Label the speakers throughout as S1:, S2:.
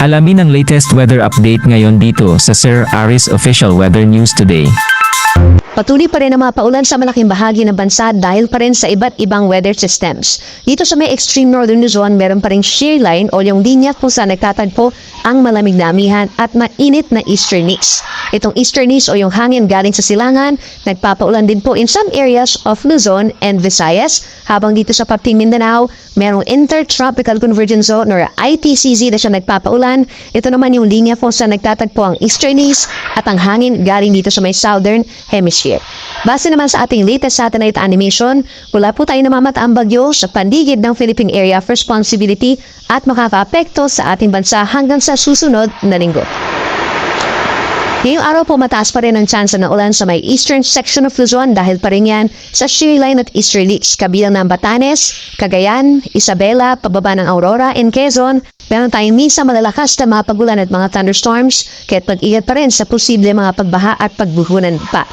S1: Alamin ang latest weather update ngayon dito sa Sir Aris Official Weather News Today.
S2: Patuloy pa rin ang mga paulan sa malaking bahagi ng bansa dahil pa rin sa iba't ibang weather systems. Dito sa may extreme northern Luzon, meron pa rin shear line o yung linya kung saan nagtatagpo ang malamig na amihan at mainit na easternies. Itong easternies o yung hangin galing sa silangan, nagpapaulan din po in some areas of Luzon and Visayas, habang dito sa Papting Mindanao, merong Intertropical Convergence Zone or ITCZ na siya nagpapaulan. Ito naman yung linya kung saan nagtatagpo ang easternies at ang hangin galing dito sa may southern hemisphere. Base naman sa ating latest satellite animation, wala po tayo namamataang bagyo sa paligid ng Philippine Area of Responsibility at makakaapekto sa ating bansa hanggang sa susunod na linggo. Ngayong araw po mataas pa rin ang tsansa ng ulan sa may eastern section of Luzon dahil pa rin yan sa shear line at easterlies, kabilang ng Batanes, Cagayan, Isabela, pababa ng Aurora, and Quezon. Meron tayong minsan malalakas na mga pagulan at mga thunderstorms, kaya't mag-ingat pa rin sa posible mga pagbaha at pagbuhunan pa.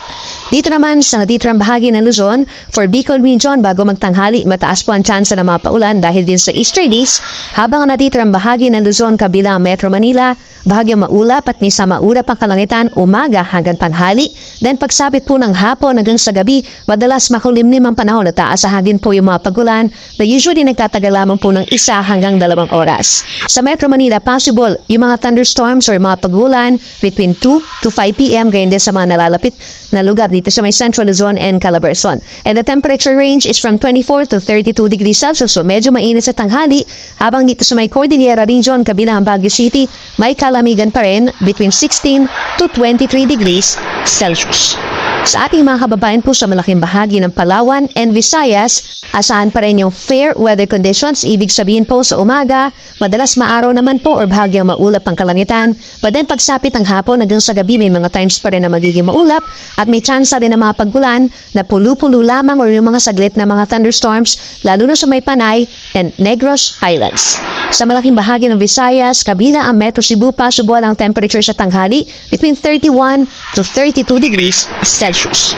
S2: Dito naman sa natitirang bahagi ng Luzon, for Bicol Region, bago magtanghali, mataas po ang tsansa ng mga paulan dahil din sa easterlies, habang ang natitirang bahagi ng Luzon kabilang Metro Manila, bahagyang maulap at minsan maulap ang kalangitan umaga hanggang tanghali. Then pagsapit po ng hapon hanggang sa gabi, madalas makulimlim ang panahon at aasahan din po yung mga pagulan na usually nagtatagal lamang po ng 1 hanggang 2 oras. Sa Metro Manila, possible yung mga thunderstorms or mga pagulan between 2 to 5 p.m. Ganyan din sa mga nalalapit na lugar dito sa may Central Luzon and Calabarzon. And the temperature range is from 24 to 32 degrees Celsius, so medyo mainit sa tanghali, habang dito sa may Cordillera Region, kabilang Baguio City, may kalamigan pa rin between 16 to 23 degrees Celsius. Sa ating mga kababayan po sa malaking bahagi ng Palawan and Visayas, asahan pa rin yung fair weather conditions. Ibig sabihin po sa umaga, madalas maaraw naman po or bahagyang maulap ang kalangitan. But then pagsapit ng hapon hanggang sa gabi, may mga times pa rin na magiging maulap at may chance rin ng mga paggulan na pulo-pulo lamang or yung mga saglit na mga thunderstorms, lalo na sa may Panay and Negros Highlands. Sa malaking bahagi ng Visayas, kabila ang Metro Cebu, possible ang temperature sa tanghali between 31 to 32 degrees Celsius.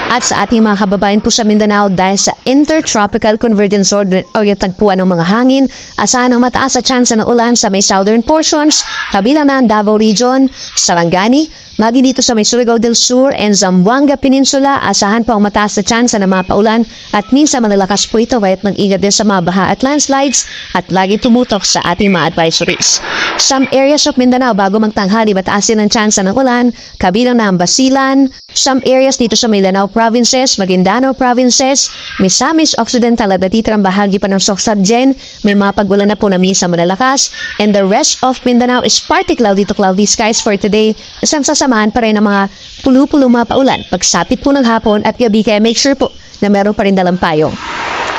S2: At sa ating mga kababayan po sa Mindanao, dahil sa Intertropical Convergence Zone o yung tagpuan ng mga hangin, asahan ang mataas sa tsansa ng ulan sa may southern portions, kabilang na ang Davao Region, Sarangani, magi dito sa may Surigao del Sur and Zamboanga Peninsula, asahan po ang mataas na tsansa ng mga paulan at minsan malalakas po ito, kaya't mag-ingat din sa mga baha at landslides at lagi tumutok sa ating mga advisories. Some areas of Mindanao bago magtanghali, mataas din ang tsansa ng ulan, kabilang na ang Basilan, some areas dito sa may Lanao Provinces, Maguindanao Provinces, Misamis Occidental at natitirang bahagi pa ng Sorsogon, may mga pagulan na po na minsan malalakas, and the rest of Mindanao is partly cloudy to cloudy skies for today. Isang sasamahan pa rin ng mga pulo-pulo mga paulan pagsapit po ng hapon at gabi, kaya make sure po na meron pa rin dalang payong.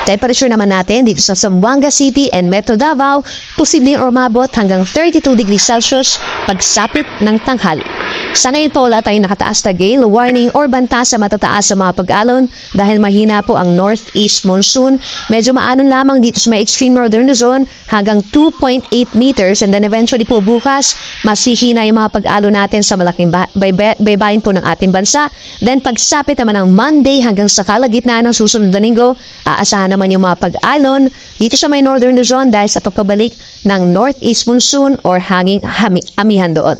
S2: Temperature naman natin dito sa Zamboanga City and Metro Davao, posibleng umabot hanggang 32 degrees Celsius pagsapit ng tanghali. Sa ngayon po wala tayong nakataas na gale warning or banta sa matataas sa mga pag-alon dahil mahina po ang northeast monsoon. Medyo maanon lamang dito sa may extreme northern Luzon hanggang 2.8 meters, and then eventually po bukas masihina yung mga pag-alon natin sa malaking baybayin po ng ating bansa. Then pagsapit naman ng Monday hanggang sa kalagitnaan ng susunod na linggo, aasahan naman yung mga pag-alon dito sa may northern Luzon dahil sa pagpabalik ng northeast monsoon or hanging amihan doon.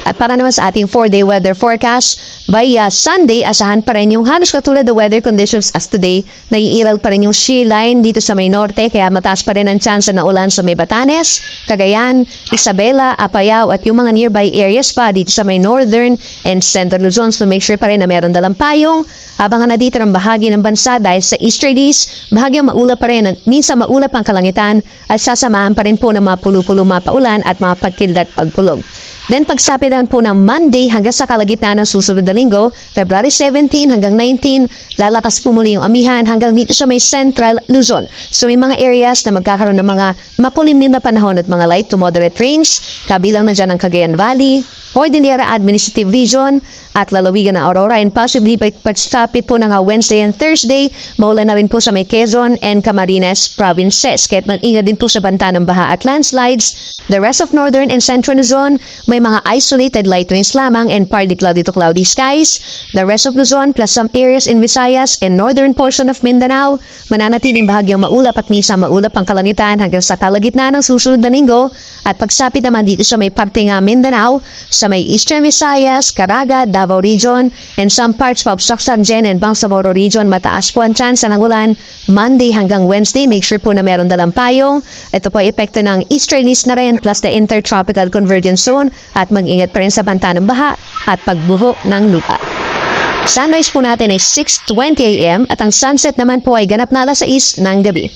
S2: At para naman sa ating 4-day weather forecast, by Sunday, asahan pa rin yung halos katulad ng weather conditions as today. Naiiral pa rin yung shear line dito sa may norte, kaya mataas pa rin ang chance na ulan sa may Batanes, Cagayan, Isabela, Apayao at yung mga nearby areas pa dito sa may northern and central Luzon. So make sure pa rin na meron dalang payong. Habang nandito ng bahagi ng bansa dahil sa easterlies, bahagyang maulap pa rin at minsan maulap ang kalangitan at sasamahan pa rin po ng mga pulo-pulo mga paulan at mga pagkilat pagpulog. Then pagsapitan po ng Monday hanggang sa kalagitnaan ng susunod na linggo, February 17 hanggang 19, lalakas po muli yung amihan hanggang dito sa may Central Luzon. So may mga areas na magkakaroon ng mga makulimlim na panahon at mga light to moderate rains, kabilang na dyan ang Cagayan Valley, Cordillera Administrative Region, at lalawigan ng Aurora and possibly pagsapit po ng Wednesday and Thursday, maulan na rin po sa may Quezon and Camarines provinces. Kaya't mag-ingat din po sa banta ng baha at landslides. The rest of northern and central Luzon, may mga isolated light winds lamang and partly cloudy to cloudy skies. The rest of Luzon plus some areas in Visayas and northern portion of Mindanao, mananatiling bahagyang maulap at minsan maulap ang kalangitan hanggang sa kalagitnaan ng susunod na linggo. At pagsapit naman dito sa may parte nga Mindanao, sa may Eastern Visayas, Caraga, Davao Region, and some parts of Socsagen and Bangsamoro Region, mataas po ang chance ng ulan Monday hanggang Wednesday. Make sure po na meron dalang payong. Ito po ay epekto ng easterlies na rin plus the intertropical convergence zone at mag-ingat pa rin sa banta ng baha at pagbuho ng lupa. Sunrise po natin ay 6:20 AM at ang sunset naman po ay ganap na alas 6 ng gabi.